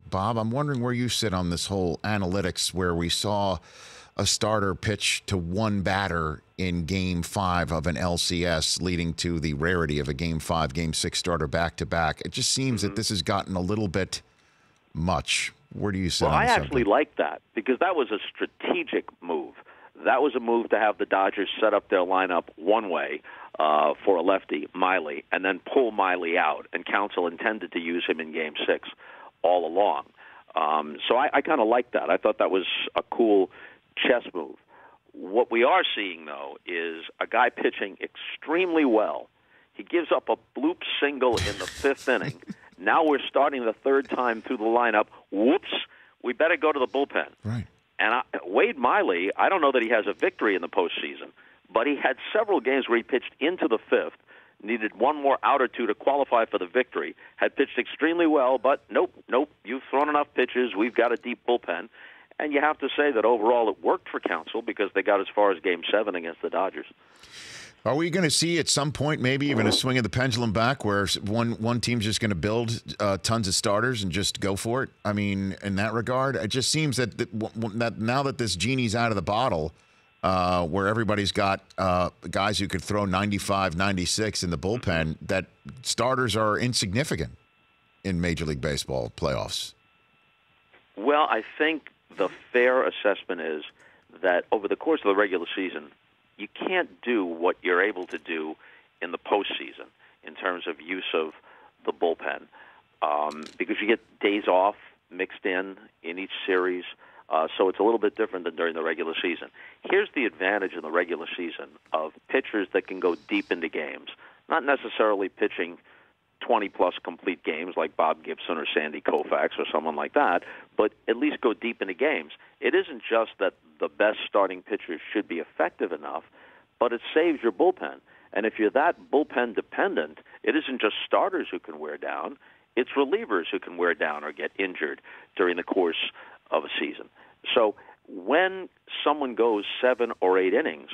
Bob, I'm wondering where you sit on this whole analytics where we saw a starter pitch to one batter in Game 5 of an LCS, leading to the rarity of a Game 5, Game 6 starter back-to-back. It just seems that this has gotten a little bit much. Where do you sit on Well, I the actually subject? like that because that was a strategic move. That was a move to have the Dodgers set up their lineup one way for a lefty, Miley, and then pull Miley out. And Counsell intended to use him in Game 6 all along. So I kind of like that. I thought that was a cool chess move. What we are seeing, though, is a guy pitching extremely well. He gives up a bloop single in the 5th inning. Now we're starting the 3rd time through the lineup. Whoops, we better go to the bullpen. Right. And Wade Miley, I don't know that he has a victory in the postseason, but he had several games where he pitched into the 5th, needed one more out or two to qualify for the victory, had pitched extremely well, but nope, you've thrown enough pitches, we've got a deep bullpen. And you have to say that overall it worked for Counsell because they got as far as Game 7 against the Dodgers. Are we going to see at some point maybe even a swing of the pendulum back where one team's just going to build tons of starters and just go for it? I mean, in that regard, it just seems that now that this genie's out of the bottle, where everybody's got guys who could throw 95, 96 in the bullpen, that starters are insignificant in Major League Baseball playoffs. Well, I think the fair assessment is that over the course of the regular season, you can't do what you're able to do in the postseason in terms of use of the bullpen because you get days off mixed in each series, so it's a little bit different than during the regular season. Here's the advantage in the regular season of pitchers that can go deep into games, not necessarily pitching 20-plus complete games like Bob Gibson or Sandy Koufax or someone like that, but at least go deep into games. It isn't just that the best starting pitchers should be effective enough, but it saves your bullpen. And if you're that bullpen dependent, it isn't just starters who can wear down, it's relievers who can wear down or get injured during the course of a season. So when someone goes 7 or 8 innings,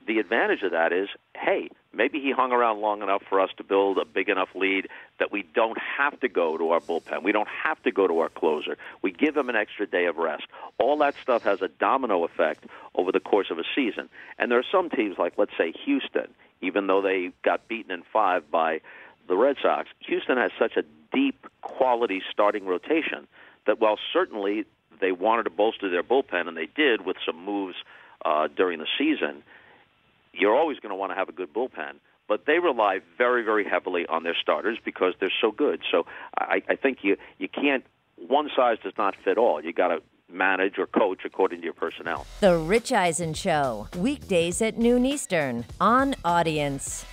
the advantage of that is, hey, maybe he hung around long enough for us to build a big enough lead that we don't have to go to our bullpen. We don't have to go to our closer. We give him an extra day of rest. All that stuff has a domino effect over the course of a season. And there are some teams like, let's say, Houston, even though they got beaten in 5 by the Red Sox, Houston has such a deep quality starting rotation that while certainly they wanted to bolster their bullpen, and they did with some moves during the season, you're always going to want to have a good bullpen, but they rely very, very heavily on their starters because they're so good. So I think you can't, one size does not fit all. You got to manage or coach according to your personnel. The Rich Eisen Show, weekdays at noon Eastern on Audience.